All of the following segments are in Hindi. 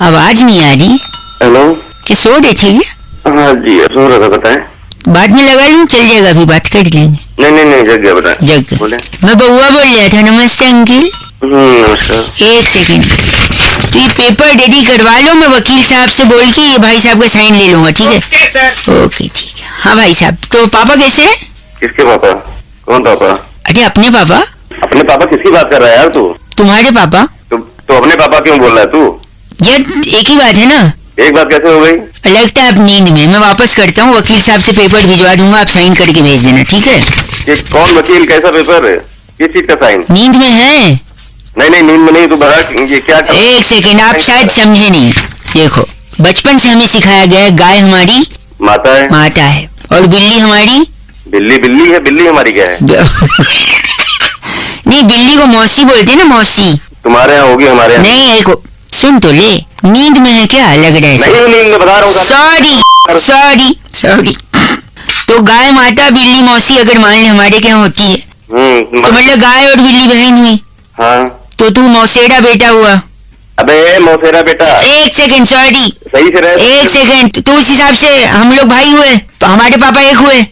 आवाज नहीं आ रही। हेलो, कि सो रहे थे क्या? हाँ जी सो रहा था, बताएं। बाद में लगा लूं, चल जाएगा, अभी बात कर लेंगे। नहीं जग गया, बताएं। जग गया। बोले। मैं बउआ बोल रहा था। नमस्ते अंकिल। नमस्कार। एक सेकंड, तो ये पेपर रेडी करवा लो, मैं वकील साहब से बोल के ये भाई साहब का साइन ले लूंगा, ठीक है? ओके ठीक है। हाँ भाई साहब, तो पापा कैसे है? किसके पापा? कौन पापा? अरे अपने पापा। अपने पापा किसकी बात कर रहा है यार तू? तुम्हारे पापा। तो अपने पापा क्यों बोल रहा है तू? ये एक ही बात है ना। एक बात कैसे हो गई? लगता है आप नींद में। मैं वापस करता हूँ, वकील साहब से पेपर भिजवा दूंगा, आप साइन करके भेज देना, ठीक है? ये कौन वकील, कैसा पेपर है, किस चीज का साइन? नींद में है। नहीं नींद में नहीं, तू बता ये क्या कर... एक सेकंड, आप शायद समझे नहीं। देखो, बचपन से हमें सिखाया गया है, गाय हमारी माता है और बिल्ली हमारी बिल्ली है। बिल्ली हमारी क्या है? नहीं, बिल्ली को मौसी बोलते ना, मौसी। तुम्हारे यहाँ होगी, हमारे यहाँ नहीं। एक सुन तो ले, नींद में है क्या? लग रहा है। नहीं नींद में बता रहा हूँ। सॉरी। तो गाय माता, बिल्ली मौसी अगर मान ले हमारे क्या होती है, तो मतलब गाय और बिल्ली बहन हुई। हाँ, तो तू मौसेरा बेटा हुआ। अबे मौसेरा बेटा। एक सेकंड, सॉरी, सही से रह। एक सेकंड, तो उस हिसाब से हम लोग भाई हुए, तो हमारे पापा एक हुए।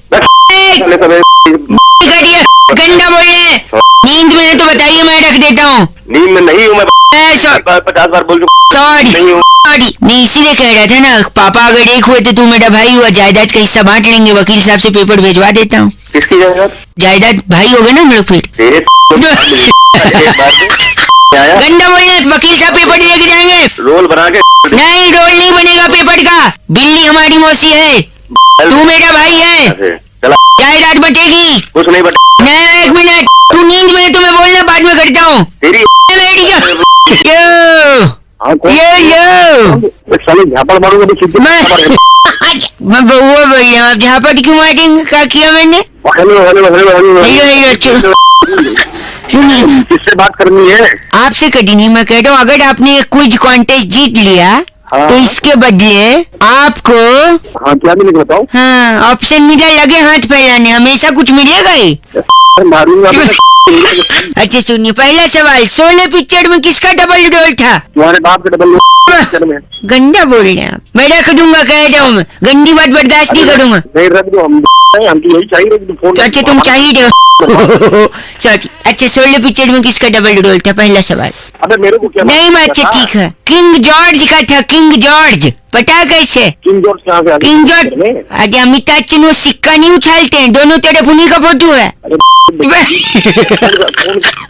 गंदा बोले। नींद में है तो बताइए, मैं रख देता हूँ। नींद में नहीं हूँ मैं, 50 बार बोल चुका। सॉरी, नहीं इसीलिए कह रहा था ना, पापा अगर एक हुए तो तू मेरा भाई हुआ, जायदाद का हिस्सा बांट लेंगे। वकील साहब से पेपर भेजवा देता हूँ। किसकी जायदाद? जायदाद भाई हो गए ना हम लोग फिर। गंदा बोले, वकील साहब पेपर लेके जाएंगे। रोल बना के? नहीं, रोल नहीं बनेगा पेपर का। बिल्ली हमारी मौसी है, तू मेरा भाई है, जायदाद बटेगी। कुछ नहीं बटेगी। नहीं, एक मिनट, तू नींद में तो मैं बोलना बाद में करता हूँ। मैं बउआ बोल रहा हूँ। झापड़ क्यों मारेंगे? क्या किया मैंने? सुनिए, किससे बात करनी है? आपसे कभी नहीं, मैं कह रहा हूँ अगर आपने एक क्विज कॉन्टेस्ट जीत लिया, हाँ, तो इसके बदले आपको, हाँ क्या मिलेगा बताओ? हाँ, ऑप्शन मिला, लगे हाथ फैलाने, हमेशा कुछ मिलेगा ही। अच्छा सुनिए, पहला सवाल, शोले पिक्चर में किसका डबल रोल था? तुम्हारे बाप का डबल रोल। गंदा बोल रहे हैं आप। मैं रख दूंगा, कह रहा हूँ, मैं गंदी बात बर्दाश्त नहीं करूंगा। नहीं रख दो, हम यही चाहिए। तो अच्छा तुम चाहिए सॉरी। अच्छा, शोले पिक्चर में किसका डबल रोल था? पहला सवाल। अबे मेरे को क्या नहीं, मैं अच्छा ठीक है, किंग जॉर्ज का था। किंग जॉर्ज पता कैसे? किंग जॉर्ज कहाँ से? किंग जॉर्ज, अरे अमिताभ बच्चन वो सिक्का नहीं उछालते हैं, दोनों तरफ उन्हीं का फोटो है।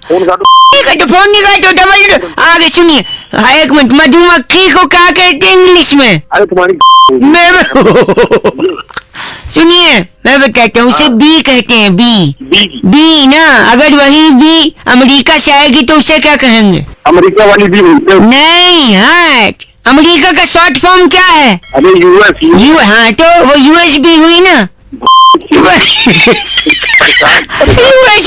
फोन नहीं काटो, डबल। आगे सुनिए, एक मिनट, मधुमक्खी को क्या कहते हैं इंग्लिश में? अरे तुम्हारी सुनिए, मैं बताता हूँ, उसे बी कहते हैं। बी ना, अगर वही बी अमेरिका से आएगी तो उसे क्या कहेंगे? अमेरिका वाली बी नहीं, हाँ, अमेरिका का शॉर्ट फॉर्म क्या है? अरे यूएस। हाँ, तो वो यूएस बी हुई ना। US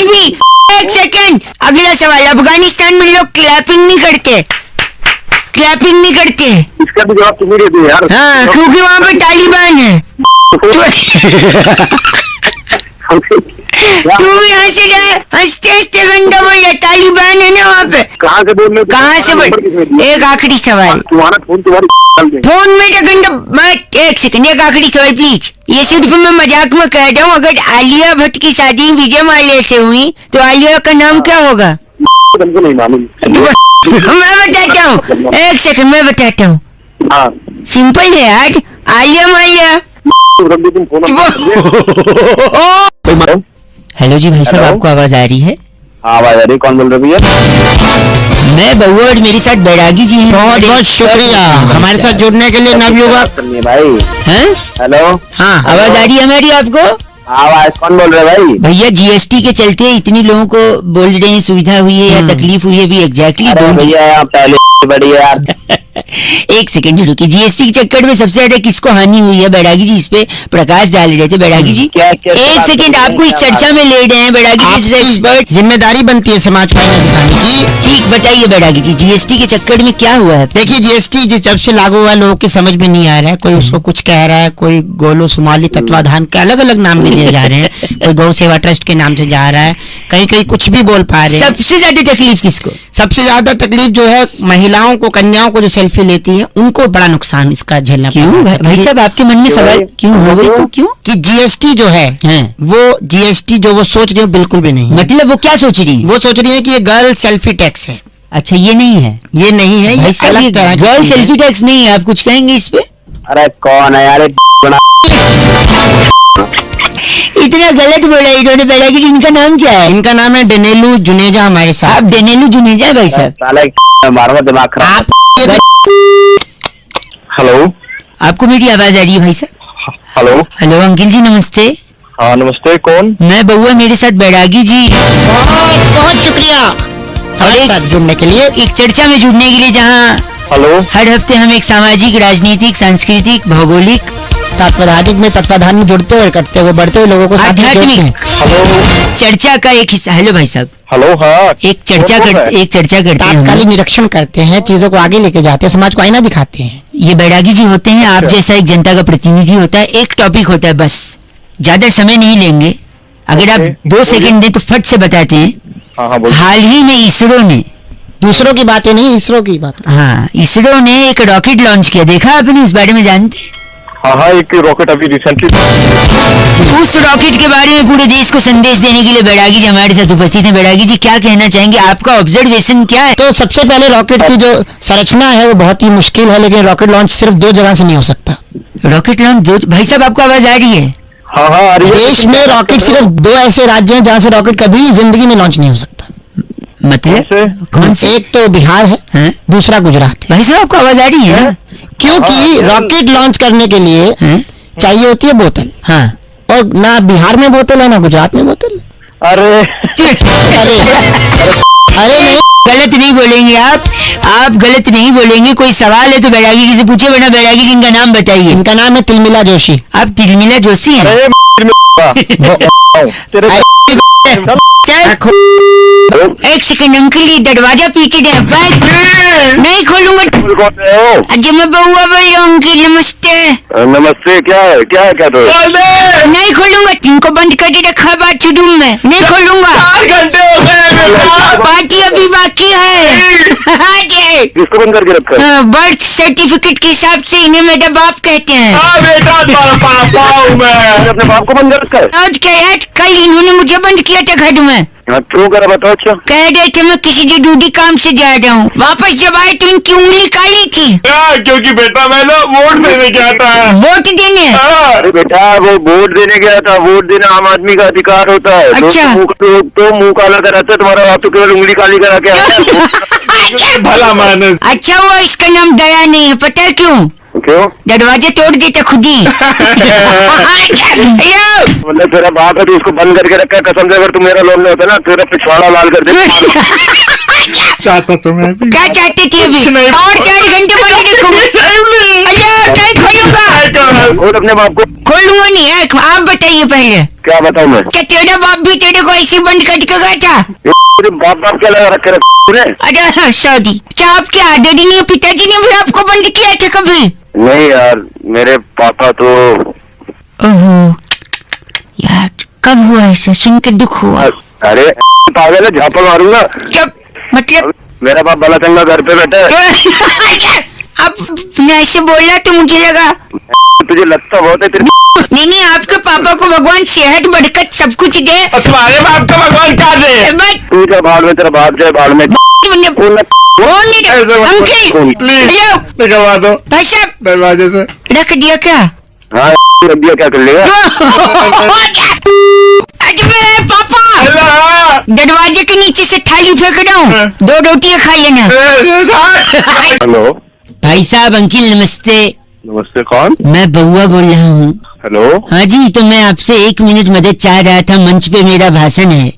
B. एक सेकेंड, अगला सवाल, अफगानिस्तान में लोग क्लैपिंग नहीं करते। इसका भी जवाब तुम्हें दे दो यार। हाँ, क्योंकि वहाँ पे तालिबान है। तू भी हंसते गंदा बोल, तालिबान है ना वहाँ पे। कहाँ से बोल रहे? कहाँ से बोल? एक आखिरी सवाल, तुम्हारा फोन में क्या गंदा? मैं एक सेकंड, एक आखिरी सवाल प्लीज। ये सिर्फ मैं मजाक में कह रहा हूँ, अगर आलिया भट्ट की शादी विजय माल्या से हुई तो आलिया का नाम क्या होगा? तुमको नहीं मालूम? मैं बताता हूँ, एक सेकंड मैं बताता हूँ। सिंपल है यार, आलिया माल्या। हेलो जी भाई साहब, आपको आवाज आ रही है? हाँ आवाज आ रही है। कौन बोल रहे भैया? मैं बउआ और मेरे साथ बैरागी जी हैं। बहुत बहुत शुक्रिया हमारे साथ जुड़ने के लिए नवयुवक भाई। हैं? हेलो, हाँ आवाज आ रही है हमारी आपको? आवाज कौन बोल रहे भाई? भैया जीएसटी के चलते इतनी लोगों को बोल रहे हैं, सुविधा हुई है या तकलीफ हुई है भी एग्जैक्टली? भैया पहले बढ़िया यार। एक सेकंड रुकिए, जीएसटी के चक्कर में सबसे ज्यादा किसको हानि हुई है? बैरागी जी इस पे प्रकाश डाल रहे थे। बैरागी जी एक सेकंड, आपको इस चर्चा में ले रहे हैं। बैरागी जी एक्सपर्ट, जिम्मेदारी बनती है समाज को दिखाने की। ठीक, बताइए बैरागी जी, जीएसटी के चक्कर में क्या हुआ है? देखिए, जीएसटी जब से लागू हुआ लोगों की समझ में नहीं आ रहा है। कोई उसको कुछ कह रहा है, कोई गोलो सुमाली तत्वाधान के अलग अलग नाम में दिए जा रहे हैं, कोई गौ सेवा ट्रस्ट के नाम से जा रहा है, कहीं कहीं कुछ भी बोल पा रहे हैं। सबसे ज्यादा तकलीफ किसको? सबसे ज्यादा तकलीफ जो है महिलाओं को, कन्याओं को जो सेल्फी पे लेती है उनको बड़ा नुकसान इसका झेलना क्यों पड़ रहा है। भाई साहब, आपके मन में सवाल क्यों हो गई? तो क्यों? कि जीएसटी जो है वो जीएसटी जो वो सोच रही है बिल्कुल भी नहीं है। मतलब वो क्या सोच रही है? वो सोच रही है कि ये गर्ल सेल्फी टैक्स है। अच्छा, ये नहीं है, ये नहीं है, ये अलग तरह की गर्ल चीज है। सेल्फी टैक्स नहीं है। आप कुछ कहेंगे इस पे? अरे कौन है यार इतना गलत बोला इन्होंने बैरागी जी। इनका नाम क्या है? इनका नाम है डेनेलू जुनेजा हमारे साथ। आप डेनेलू जुनेजा है भाई साहब? साला मारो दिमाग खराब। आप हेलो आपको मेरी आवाज आ रही है भाई साहब? हेलो हेलो अंकिल जी, नमस्ते। हाँ नमस्ते, कौन? मैं बउआ, मेरे साथ बैरागी जी। बहुत बहुत शुक्रिया हमारे साथ जुड़ने के लिए। एक चर्चा में जुड़ने के लिए, जहाँ हेलो हर हफ्ते हम एक सामाजिक, राजनीतिक, सांस्कृतिक, भौगोलिक, तत्वाधानिक में तत्वाधान में जुड़ते हुए करते हुए बढ़ते हुए लोगों को साथ में जोड़ते हैं। हेलो चर्चा का एक हिस्सा। हेलो भाई साहब, हेलो हाँ एक चर्चा कौन बोल रहा है? करते हैं तात्कालिक हम। निरीक्षण करते हैं, चीजों को आगे लेके जाते हैं, समाज को आईना दिखाते हैं। ये बैरागी जी होते हैं, आप अच्छा। जैसा एक जनता का प्रतिनिधि होता है। एक टॉपिक होता है, बस ज्यादा समय नहीं लेंगे। अगर आप ओके, 2 सेकंड दें तो फट से बताते हैं। हाँ हाँ बोल। हाल ही में इसरो ने, दूसरों की बातें नहीं, इसरो की बात। हाँ इसरो ने एक रॉकेट लॉन्च किया। देखा आपने? इस बारे में जानते हैं? हाँ हाँ एक रॉकेट अभी रिसेंटली। उस रॉकेट के बारे में पूरे देश को संदेश देने के लिए बैरागी जी हमारे साथ उपस्थित हैं। बैरागी जी, क्या कहना चाहेंगे? आपका ऑब्जर्वेशन क्या है? तो सबसे पहले रॉकेट की जो संरचना है वो बहुत ही मुश्किल है, लेकिन रॉकेट लॉन्च सिर्फ 2 जगह से नहीं हो सकता। रॉकेट लॉन्च भाई साहब, आपको आवाज आ रही है? हाँ हाँ आ रही है। देश में रॉकेट सिर्फ 2 ऐसे राज्य हैं जहाँ से रॉकेट कभी जिंदगी में लॉन्च नहीं हो सकता। मतलब कौन से? एक तो बिहार है, हैं? दूसरा गुजरात है। भाई साहब, आपको आवाज आ रही है? क्योंकि हाँ, रॉकेट लॉन्च करने के लिए हैं? चाहिए होती है बोतल, हाँ। और ना बिहार में बोतल है ना गुजरात में बोतल। अरे अरे अरे नहीं, गलत नहीं बोलेंगे आप गलत नहीं बोलेंगे। कोई सवाल है तो बैरागी जी से पूछिए, वरना बैरागी जी इनका नाम बताइए। इनका नाम है तिलमिला जोशी। आप तिलमिला जोशी हैं? अरे तेरे एक सेकंड अंकल, ये दरवाजा पीछे दे। नहीं खोलूंगा। कौन है हो? अजय मैं बउआ बोल रहा हूँ अंकल, नमस्ते। नमस्ते, क्या है क्या तो? नहीं खोलूंगा, इनको बंद करके रखा बाथरूम में। नहीं खोलूंगा। 4 घंटे हो गए। पार्टी अभी बाकी है। किसको बंद करके रखा है? बर्थ सर्टिफिकेट के हिसाब से इन्हें मेरा बाप कहते हैं। बेटा पापा हूँ मैं। अपने बाप को बंद कर रखा है? आज क्या है, कल इन्होंने मुझे बंद किया था घर में। हाँ, क्यों करा बताओ। अच्छा कह रहे थे मैं किसी जरूरी काम से जा रहा हूँ। वापस जब आए तो इनकी उंगली काली थी। क्योंकि बेटा मैं ना वोट देने गया था। वोट देने? अरे बेटा वो वोट देने गया था। वोट देना आम आदमी का अधिकार होता है। अच्छा। तो मुंह काला कराता है तुम्हारा बाप, तो केवल उंगली काली करा के आया। भला मानस। अच्छा हुआ इसका नाम दया नहीं है, पता है क्यों? क्यों? दरवाजे तोड़ देता खुद ही। मतलब तेरा बाप है तो उसको बंद करके रखा है। कसम से अगर तुम मेरा लोन नहीं होता ना, तेरा पिछवाड़ा लाल कर दे। चाहता तो मैं भी। क्या चाहते थे अभी? और 4 घंटे बंद रखूंगा। नहीं खोलूंगा। खोल अपने बाप को। खोलूंगा नहीं है। आप बताइए पहले, क्या बताऊं मैं? क्या तेरा बाप भी तेरे को ऐसे बंद करके गया था? तेरे बाप बाप क्या लगा रखे तूने? अच्छा सॉरी, क्या आपके दादी ने, पिताजी ने भी आपको बंद किया था कभी? नहीं यार, मेरे पापा तो ओहो यार, कब हुआ ऐसा? सुन के दुख हुआ। अरे पागल है, झापा मारूंगा। क्या मतलब? मेरा बाप भला चंगा घर पे बैठा है। अब मैं ऐसे बोला तो मुझे लगा। तुझे लगता बहुत है तेरे। नहीं, आपके पापा को भगवान सेहत बरकत सब कुछ दे। तुम्हारे बाप का भगवान क्या दे? तू जा भाड़ में, तेरा बाप जाए भाड़ में। अंकल प्लीज करवा दो भाई साहब, दरवाजे से। रख दिया क्या? हाँ रख दिया, क्या कर लेगा? पापा दरवाजे के नीचे से थाली फेंक रहा हूँ, 2 रोटियां खा लेना। हेलो भाई साहब अंकिल नमस्ते। नमस्ते, कौन? मैं बउआ बोल रहा हूँ। हेलो। हाँ जी, तो मैं आपसे 1 मिनट मदद चाह रहा था। मंच पे मेरा भाषण है,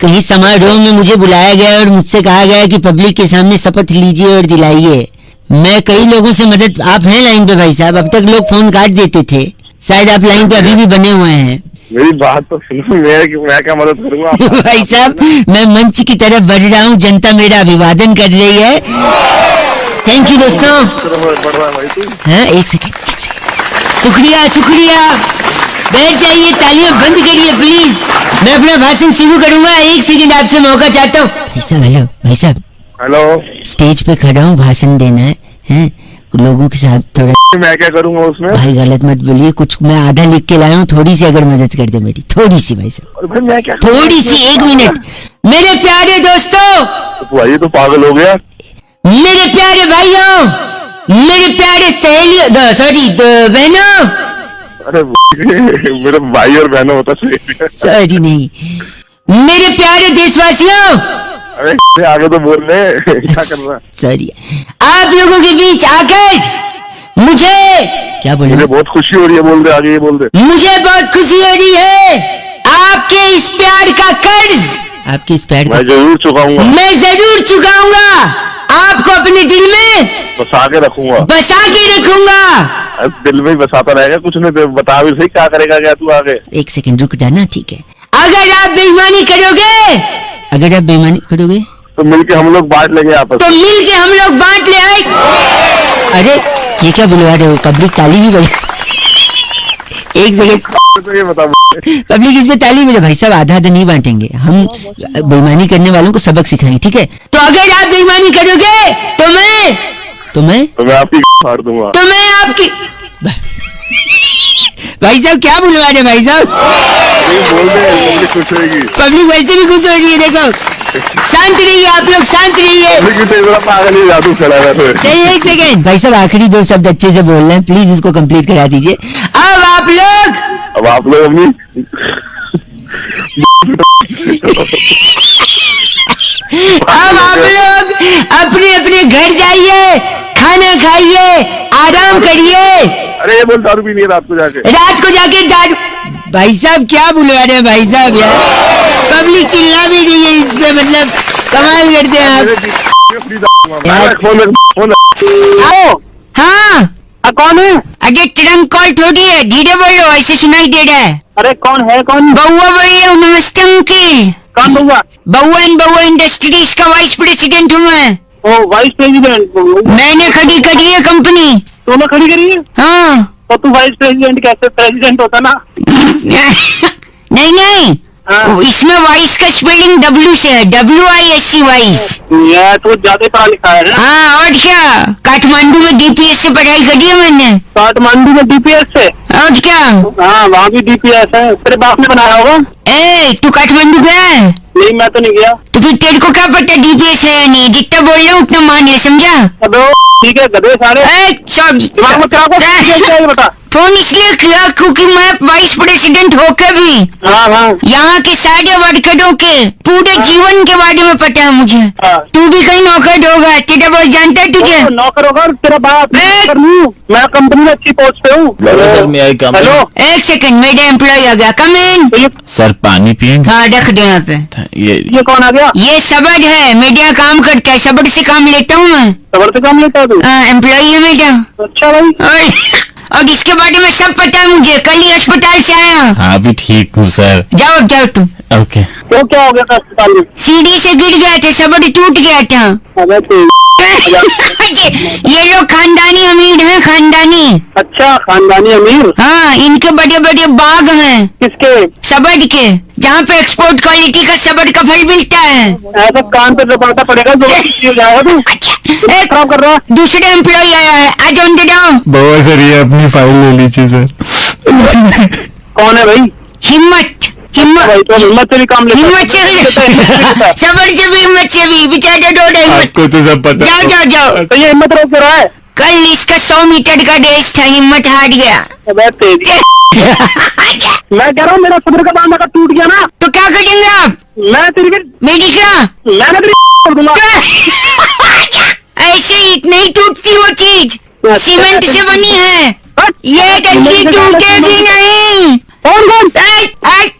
कहीं समारोह में मुझे बुलाया गया और मुझसे कहा गया कि पब्लिक के सामने शपथ लीजिए और दिलाइए। मैं कई लोगों से मदद। आप हैं लाइन पे भाई साहब? अब तक लोग फोन काट देते थे, शायद आप लाइन पे अभी भी बने हुए हैं। मेरी बात तो सुनो, मैं क्या मदद करूंगा? भाई साहब मैं मंच की तरफ बढ़ रहा हूँ, जनता मेरा अभिवादन कर रही है। थैंक यू दोस्तों। हाँ एक सेकेंड। शुक्रिया शुक्रिया। बैठ जाइए, तालियां बंद करिए प्लीज। मैं अपना भाषण शुरू करूंगा। 1 सेकंड आपसे मौका चाहता हूँ। भाई साहब हेलो, भाई साहब हेलो, स्टेज पे खड़ा हूँ, भाषण देना है, हैं? लोगों के साथ थोड़ा। मैं क्या करूंगा उसमें? भाई गलत मत बोलिए, कुछ मैं आधा लिख के लाया हूँ, थोड़ी सी अगर मदद कर दे मेरी, थोड़ी सी भाई साहब। भाई मैं क्या, थोड़ी सी, 1 मिनट। मेरे प्यारे दोस्तों, भाई तो पागल हो गया। मेरे प्यारे भाइयों, मेरे प्यारे सहेलियों, सॉरी बहनों। अरे मेरे भाई और बहनों होता सॉरी नहीं, मेरे प्यारे देशवासियों। अरे आगे तो बोल रहे क्या कर रहा? सॉरी, आप लोगों के बीच आकर मुझे क्या बोले? मुझे बहुत खुशी हो रही है, बोल दे आगे, ये बोल दे। मुझे बहुत खुशी हो रही है, आपके इस प्यार का कर्ज, आपके इस प्यार मैं जरूर चुकाऊंगा, मैं जरूर चुकाऊंगा। आपको अपने दिल में बसा के रखूंगा, बसा के रखूंगा। दिल में ही बसाता रहेगा, कुछ नहीं तो बता भी सही क्या करेगा क्या तू आगे। 1 सेकंड रुक जाना, ठीक है? अगर आप बेईमानी करोगे, अगर आप बेईमानी करोगे तो मिलके हम लोग बांट लेंगे आपस, तो मिलके हम लोग बांट ले आए। अरे ये क्या बुलवा रहे हो? पब्लिक ताली भी बजा। 1 सेकंड, तो ये बता पब्लिक इसमें ताली बजा। भाई साहब आधा नहीं बांटेंगे हम, बेईमानी करने वालों को सबक सिखाएंगे, ठीक है? तो अगर आप बेईमानी करोगे तो मैं आपकी फाड़ दूंगा, तो मैं आपकी। भाई साहब क्या बुलवा रहे भाई साहब? बोल दे, खुश होगी, पब्लिक वैसे भी खुश हो रही है। देखो, शांत रहिए आप लोग, शांत रहिए। पागल ही जादू चला रहा है। नहीं 1 सेकेंड भाई साहब, आखिरी 2 शब्द अच्छे से बोल रहे हैं, प्लीज इसको कंप्लीट करा दीजिए। अब आप लोग अपनी अब आप लोग अपने अपने घर जाइए, खाना खाइए, आराम करिए। अरे ये बोल दारू भी नहीं है रात को जाके दारू। भाई साहब क्या बुलवा रहे हैं भाई साहब यार? पब्लिक चिल्ला भी रही है इस पे, मतलब कमाल करते हैं आप। हाँ कौन है? अरे ट्रंक कॉल थोड़ी है, धीरे बोलो, ऐसे सुनाई दे रहा है। अरे कौन है? कौन? बउआ बोल रहे हो? नमस्ते अंकल। कौन बउआ? बउआ इंडस्ट्रीज का वाइस प्रेसिडेंट हूँ मैं। ओ वाइस प्रेसिडेंट? मैंने खड़ी करी है कंपनी। तूने खड़ी करी है? हाँ। तो तू वाइस प्रेसिडेंट कैसे? प्रेसिडेंट होता ना। नहीं हाँ। इसमें वाइस का स्पेलिंग W से है, WISC वाइस। यार तो ज्यादा पढ़ा लिखा है ना? हाँ और क्या, काठमांडू में DPS से पढ़ाई करी है मैंने। काठमांडू में DPS से? और क्या? हाँ वहाँ भी DPS है, तेरे बाप ने बनाया होगा। ए तू काठमांडू गया है? नहीं मैं तो नहीं गया। तो फिर तेरे को क्या पता DPS है या नहीं? जितना बोल रहा हूँ उतना मान ले, समझा? अबे ठीक है गधे सारे। दिमाग में क्या चाहिए बता? फोन इसलिए किया क्योंकि मैं वाइस प्रेसिडेंट होकर भी यहाँ के सारे वर्करों के पूरे जीवन के बारे में पता है मुझे। तू भी कहीं नौकर होगा, तेरा बॉस जानता है तुझे? नौकर होगा तेरा बाप। मैं कंपनी में अच्छी पोस्ट पे हूँ। हेलो 1 सेकंड, मेरा एम्प्लॉय आ गया, कम इन। सर पानी पिएंगे? हाँ रख दे यहाँ पे। ये कौन आ गया? ये सबड़ है, मीडिया काम करता है, सबड़ से काम लेता हूँ मैं। सबड़ से काम लेता है तू? एम्प्लॉय है मेरा। अच्छा भाई। और इसके बारे में सब पता है मुझे, कल ही अस्पताल से आया। हाँ भी ठीक हूँ सर। जाओ तुम। ओके। तो क्या हो गया था अस्पताल में? सीढ़ी से गिर गया था, सबड़ टूट गया था। अबे तो ये लोग खानदानी अमीर हैं, खानदानी। अच्छा खानदानी अमीर? हाँ इनके बड़े बड़े बाग हैं। किसके? सबड़ के, जहाँ पे एक्सपोर्ट क्वालिटी का सबड़ का फल मिलता है। ऐसा कान पे दबाना पड़ेगा जो जाएगा तू। एक खराब कर रहा है। दूसरे एम्प्लॉय आया है, आज उनके जाओ। बहुत सर ये अपनी फाइल ले लीजिए सर। कौन है भाई? हिम्मत भाई तो हिम्मत से भी काम लेता है। हिम्मत से भी, सबड़ से भी, हिम्मत से भी, बेचारा डोड है हिम्मत। आपको तो सब पता। जाओ। तो ये हिम्मत रोक रहा है। कल इसका 100 मीटर का रेस था, हिम्मत हार गया। अबे तेरी मैं कह रहा हूँ मेरा सब्र का बांधा का टूट गया ना, तो क्या करेंगे आप? मैं तेरी मेरी क्या? मैंने तेरी कर दूंगा। ऐसे ही नहीं टूटती वो चीज, सीमेंट से बनी है, ये टंकी टूटेगी नहीं।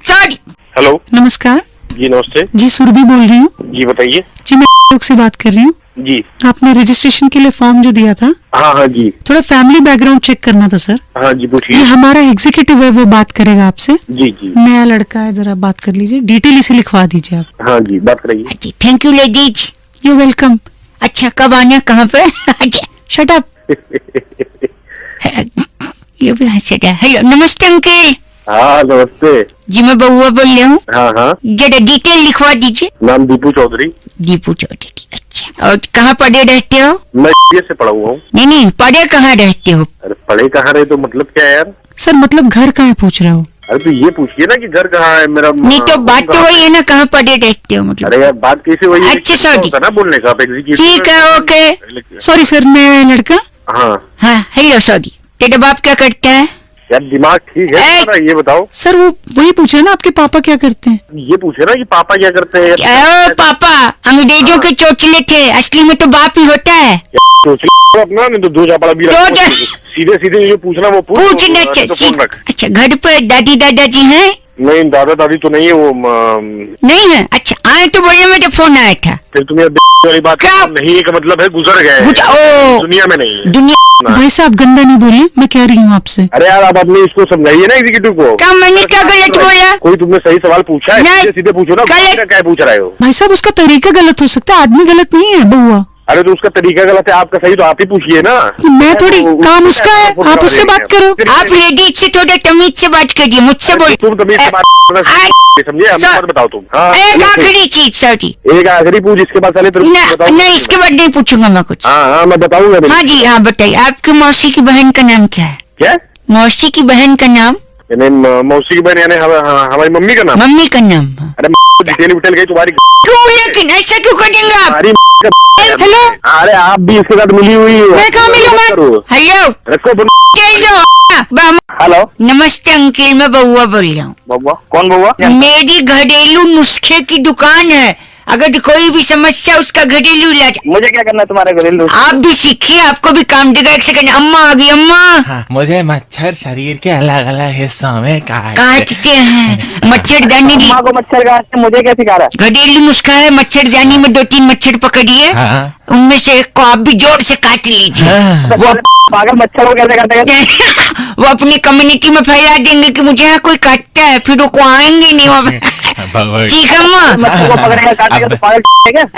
सॉरी। हेलो नमस्कार जी, नमस्ते जी, सुरभि बोल रही हूँ जी, बताइए जी। मैं लोग से बात कर रही हूँ जी। आपने रजिस्ट्रेशन के लिए फॉर्म जो दिया था, हाँ जी। थोड़ा फैमिली बैकग्राउंड चेक करना था सर। हाँ जी ये पूछिए। हमारा एग्जीक्यूटिव है, वो बात करेगा आपसे। जी जी। नया लड़का है, जरा बात कर लीजिए, डिटेल इसे लिखवा दीजिए आप। हाँ जी बात कराइए। Thank you ladies. You welcome. अच्छा कब आना, कहाँ पे? Shut up. ये भी हंस रहा है। हेलो नमस्ते अंकल। हाँ नमस्ते जी, मैं बउआ बोल रही हूँ। हाँ हाँ जरा डिटेल लिखवा दीजिए। नाम दीपू चौधरी। दीपू चौधरी, अच्छा। और कहाँ पढ़े रहते हो? मैं से पढ़ा हुआ हूँ। नहीं, पढ़े कहाँ रहते हो? अरे पढ़े कहाँ रहे तो मतलब क्या है यार? सर मतलब घर कहाँ है पूछ रहे हो? अरे तो ये पूछिए ना कि घर कहाँ है मेरा। नहीं तो बात तो वही है ना, कहाँ पढ़े रहते हो मतलब। अरे यार बात कैसे वही है? अच्छा सॉरी ना बोलने का आप ठीक है, ओके। सॉरी सर, मैं लड़का। हाँ हेलो सॉरी। तेरा बाप क्या करता है? यार दिमाग ठीक है तुम्हारा, ये बताओ। सर वो वही पूछ रहे ना, आपके पापा क्या करते हैं? ये पूछे ना कि पापा क्या करते हैं। क्या पापा अंग्रेजों के चोचले थे, असली में तो बाप ही होता है। अपना नहीं तो दो चापड़ा भी सीधे सीधे जो पूछना वो पूछना। अच्छा, घर पर दादी दादाजी हैं? नहीं दादा दादी तो नहीं है वो नहीं है। अच्छा, आए तो बोले मेरे फोन आया था। फिर तुम्हें वाली बात नहीं का मतलब है गुजर गए, दुनिया में नहीं है। दुनिया भाई साहब गंदा नहीं बोलिए, मैं कह रही हूँ आपसे। अरे यार आप अपने इसको समझाइए ना एग्जीक्यूटिव को। क्या मैंने क्या गलत बोला? कोई तुमने सही सवाल पूछा है, सीधे पूछो ना, क्या पूछ रहे हो? भाई साहब उसका तरीका गलत हो सकता है, आदमी गलत नहीं है बउआ। अरे तो उसका तरीका गलत है, आपका सही तो आप ही पूछिए ना। मैं थोड़ी, काम उसका है, आप उससे बात करो। आप लेडीज से थोड़े तमीज से बात करिए, मुझसे बोल। तुम तमीज से बात समझे, हम बताओ तुम। एक आखिरी चीज सॉरी, एक आखिरी पूछ, इसके बाद चले नहीं इसके बाद नहीं पूछूंगा मैं कुछ। हाँ मैं बताऊंगा। हाँ जी हाँ बताइए, आपकी मौसी की बहन का नाम क्या है? क्या मौसी की बहन का नाम? मौसी की बहन यानी हमारी मम्मी का नाम? मम्मी का नाम। अरे डिटेल विटेल गई तुम्हारी क्यों, लेकिन ऐसा क्यों करेंगे आप? हेलो, अरे आप भी इसके साथ मिली हुई हो। मैं कहाँ मिलूँ? हेलो हेलो नमस्ते अंकिल, मैं बउआ बोल रहा हूँ। बउआ? कौन बउआ? मेरी घरेलू नुस्खे की दुकान है, अगर कोई भी समस्या उसका घरेलू इलाज। मुझे क्या करना है तुम्हारे घरेलू? आप भी सीखिए, आपको भी काम देगा। एक सेकंड, अम्मा आ गई। अम्मा हाँ, मुझे मच्छर शरीर के अलग अलग हिस्सों में काटते हैं। मच्छरदानी को मच्छर काटते, मुझे क्या सिखा रहा है? घरेलू नुस्खा है, मच्छरदानी में 2-3 मच्छर पकड़िए, उनमें से एक को आप भी जोर से काट लीजिए। वो पागल मच्छर को कैसे काटेगा? वो अपनी कम्युनिटी में फैला देंगे कि मुझे यहाँ कोई काटता है, फिर वो आएंगे नहीं वहाँ। ठीक है अम्मा। मच्छर को पकड़ेगा काटेगा तो पागल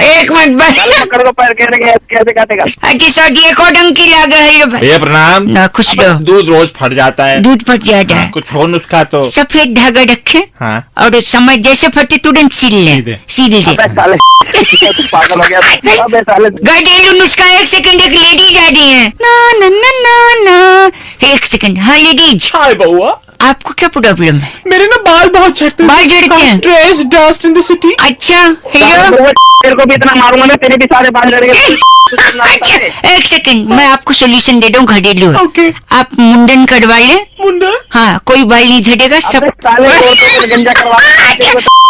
एक मिनट बस, पकड़ को पैर कैसे काटेगा? अच्छा सर जी, एक और अंकिल आ गए। हेलो भाई। प्रणाम। ना खुश रहो। दूध रोज फट जाता है। दूध फट जाता है, कुछ हो नुस्खा तो? सफेद धागा रखे और समय जैसे फटे तुरंत सील ले, सील दे। पागल हो गया। घरेलू नुस्खा, एक सेकंड, एक लेडीज आ रही है। ना ना ना ना ना, एक सेकंड। हाँ लेडीज। हाय बउआ, आपको क्या प्रॉब्लम है? मेरे ना बाल बहुत झड़ते हैं। बाल झड़ते हैं? Stress, dust in the city. अच्छा हेलो, तेरे को भी इतना मारूंगा ना, तेरे भी सारे बाल झड़ गए। अच्छा एक सेकंड, मैं आपको सोल्यूशन दे दूं घरेलू। ओके। आप मुंडन करवा ले। मुंडन? हाँ, कोई बाल नहीं झड़ेगा सब। गंजा करवा।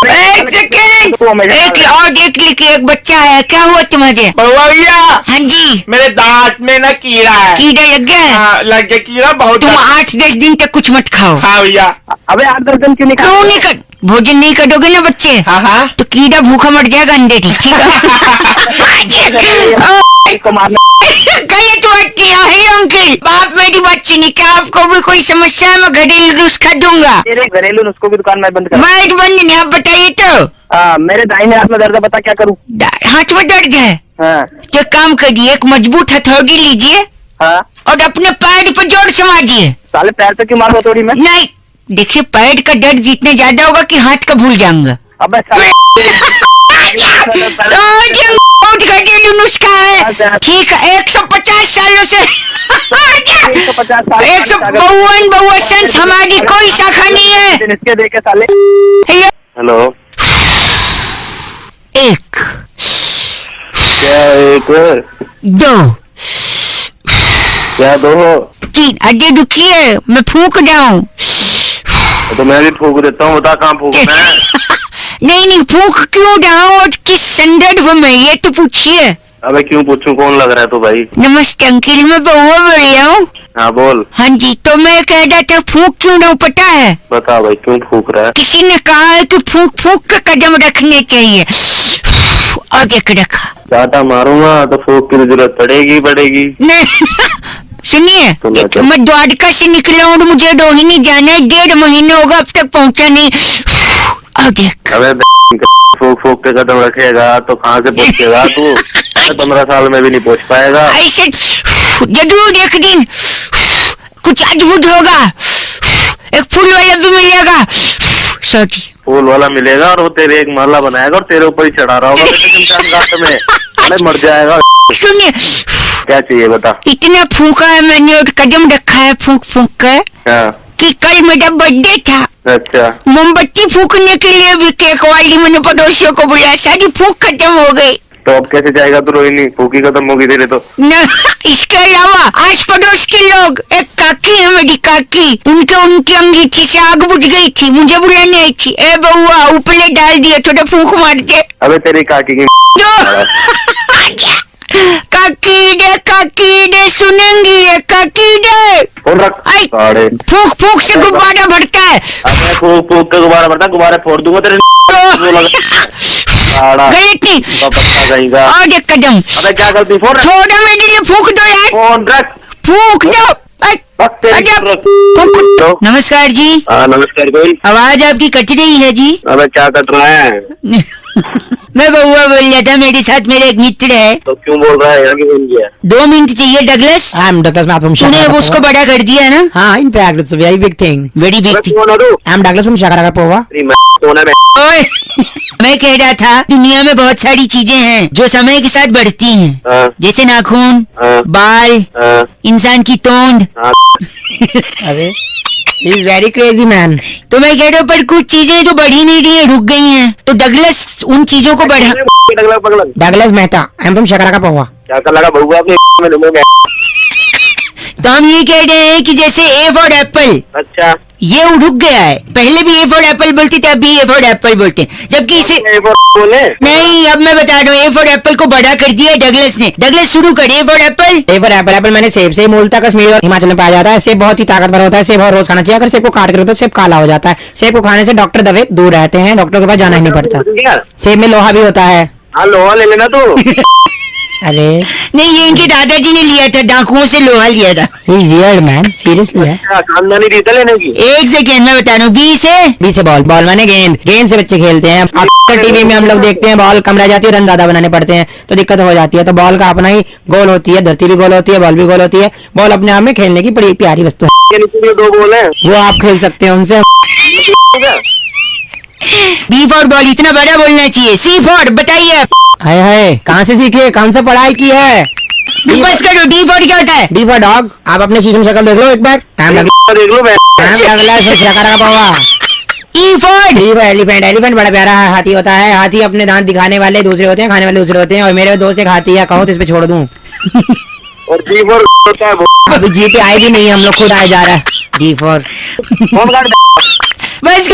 एक सेकंड, एक और देख लिखिए, एक बच्चा है, क्या हुआ तुम्हारे? बउआ भैया। हाँ जी। मेरे दांत में ना कीड़ा है। कीड़ा लग गया है? लग गया कीड़ा बहुत। तुम 8-10 दिन तक कुछ मत खाओ। हाँ भैया। अबे 8-10 दिन क्यों नहीं कर भोजन नहीं करोगे ना बच्चे, हाँ तो कीड़ा भूखा मर जाएगा अंदर ही। ठीक है? इसको मारना गलत बात किया है अंकिल। बाप मेरी बात सुनी, क्या आपको भी कोई समस्या है? मैं घरेलू नुस्खा दूंगा। तेरे घरेलू नुस्खों की दुकान मैं बंद कर। मैं बंद नहीं, आप बताइए तो। मेरे दाहिने हाथ में दर्द है, बता क्या करूँ? हाथ में दर्द है? हाँ। तो एक काम करिए, एक मजबूत हथौड़ी लीजिए और अपने पैर पर जोर से मारिए। साले पैर पे क्यों मारो हथौड़ी में? नहीं देखिए, पैर का दर्द जितने ज्यादा होगा कि हाथ का भूल जाऊंगा। अबे घरेलू नुस्खा है, ठीक है। 150 सालों से 150 साल 152 संस हमारी कोई शाखा नहीं है। इसके देखे साले। हेलो, एक क्या एक दो क्या दो 3, अड्डे रुकिए, मैं फूंक जाऊं। तो मैं भी फूंक देता हूँ, बता कहाँ फूंकना है? नहीं फूंक क्यों जाऊं और किस संदर्भ में, ये तो पूछिए। अबे क्यों पूछूं, कौन लग रहा है तू भाई? नमस्ते अंकिल, मैं बउआ बोल रहा हूँ। हाँ बोल। हाँ जी, तो मैं कह रहा था फूंक क्यों ना, पता है? बता भाई क्यों फूंक रहा है? किसी ने कहा है कि फूंक फूंक का कदम रखने चाहिए, और देख रखा। चाटा मारूंगा तो फूंक की जरूरत पड़ेगी। नहीं सुनिए, मैं द्वारका से निकला हूँ, मुझे रोहिणी जाना है, 1.5 महीने होगा अब तक पहुँचा नहीं। और देख। अबे फूंक के कदम रखेगा तो कहाँ से पहुँचेगा तू? 15 साल में भी नहीं पहुँच पाएगा। ऐसे जरूर एक दिन कुछ अद्भुत होगा। एक फूल वाला भी मिलेगा। सॉरी, फूल वाला मिलेगा और वो तेरे एक माला बनाएगा और तेरे ऊपर ही चढ़ा रहा होगा शमशान घाट में। अरे मर जाएगा। सुनिए, क्या चाहिए बता। इतना फूका है मैंने और कदम रखा है फूक फूक कर कि कल मेरा बर्थडे था। अच्छा, मोमबत्ती फूकने के लिए भी केक वाली मैंने पड़ोसियों को बुलाया, सारी फूक खत्म हो गई। तो अब कैसे जाएगा तू रोहिणी? फूकी खत्म होगी तेरे तो। न, इसके अलावा आस पड़ोस के लोग, एक काकी है मेरी काकी, उनकी अंगीठी से आग बुझ गई थी, मुझे बुलाने आई थी। ए बउआ ऊपले डाल दिया, थोड़ा फूक मार दे। अबे तेरी काकी की काकी दे सुनेंगी ये काकी दे। फोन रख। साढ़े फूक फूक से गुब्बारा भरता है। अबे फूक फूक के गुब्बारा भरता, गुब्बारे फोड़ दूंगा तेरे। गई थी और एक कदम। अबे क्या करती? फोन रख। थोड़ा मेरे लिए फूक दो यार। फोन रख। फूक दो। नमस्कार जी। हाँ नमस्कार। कोई आवाज आपकी कट रही है जी। अबे क्या कट रहा है? मैं बउआ बोल रहा था, मेरे साथ मेरा एक मित्र है। तो क्यों बोल रहा है? यहाँ क्यों फोन किया? 2 मिनट चाहिए डगलस। तूने उसको बड़ा कर दिया ना। हाँ, in fact it's a very big thing. Very big thing. कौन हो तू? I'm Douglas from Shakaraka Pova. ओए, मैं कह रहा था दुनिया में बहुत सारी चीजें हैं जो समय के साथ बढ़ती हैं, जैसे नाखून, बाल, इंसान की तोंद। अरे he is very crazy man. तो मैं कह रहा हूँ पर कुछ चीजें जो बढ़ी नहीं रही है, रुक गई हैं, तो डगलस उन चीजों को बढ़ा। Douglas Mehta. I'm from Shakaraka Pova. क्या कर लगा बउआ अपने? तो हम ये कह रहे हैं कि जैसे ए फॉर एप्पल, अच्छा, ये रुक गया है। पहले भी ए फॉर एप्पल बोलते थे, अभी ए फॉर एप्पल बोलते हैं, जबकि इसे बोले नहीं। अब मैं बता रहा हूँ, ए फॉर एप्पल को बड़ा कर दिया डगलस ने। डगलस शुरू कर। A for Apple. एप्पल मैंने सेब से मूलतः कश्मीर और हिमाचल में पाया जाता है। सेब बहुत ही ताकतवर होता है, सेब और रोज खाना चाहिए। अगर सेब को काट कर तो सेब काला हो जाता है। सेब को खाने से डॉक्टर दवे दूर रहते हैं, डॉक्टर के पास जाना ही नहीं पड़ता। सेब में लोहा भी होता है। हाँ लोहा ले लेना तू। अरे नहीं, ये इनके दादाजी ने लिया था, डाकुओं से लोहा लिया था। weird man, seriously है। खानदानी रीत है लेने की। एक सेकेंड में बता रहा हूँ। बी से बॉल माने गेंद से बच्चे खेलते हैं। अब टीवी में हम लोग देखते हैं बॉल कम रह जाती है, रन ज्यादा बनाने पड़ते हैं तो दिक्कत हो जाती है। तो बॉल का अपना ही गोल होती है, धरती भी गोल होती है, बॉल भी गोल होती है। बॉल अपने आप में खेलने की बड़ी प्यारी वस्तु है। 2 बॉल है, वो आप खेल सकते हैं उनसे। बी फॉर बॉल इतना बड़ा बोलना चाहिए। सी फॉर बताइए। हाय हाय, कहाँ से सीखे, कौन सा पढ़ाई की है? बस करो। डी फॉर क्या होता है? D for dog. आप अपने शीशे में शक्ल देख लो एक बार। देख लो मैं। E for elephant. एलिफेंट बड़ा प्यारा हाथी होता है। हाथी अपने दांत दिखाने वाले दूसरे होते हैं, खाने वाले दूसरे होते हैं। और मेरे दोस्त एक हाथी है, कहूँ तो इस पे छोड़ दूं। और जी फॉर होता है। अभी जी पे आए भी नहीं, हम लोग खुद आए जा रहा है। जी फॉर बस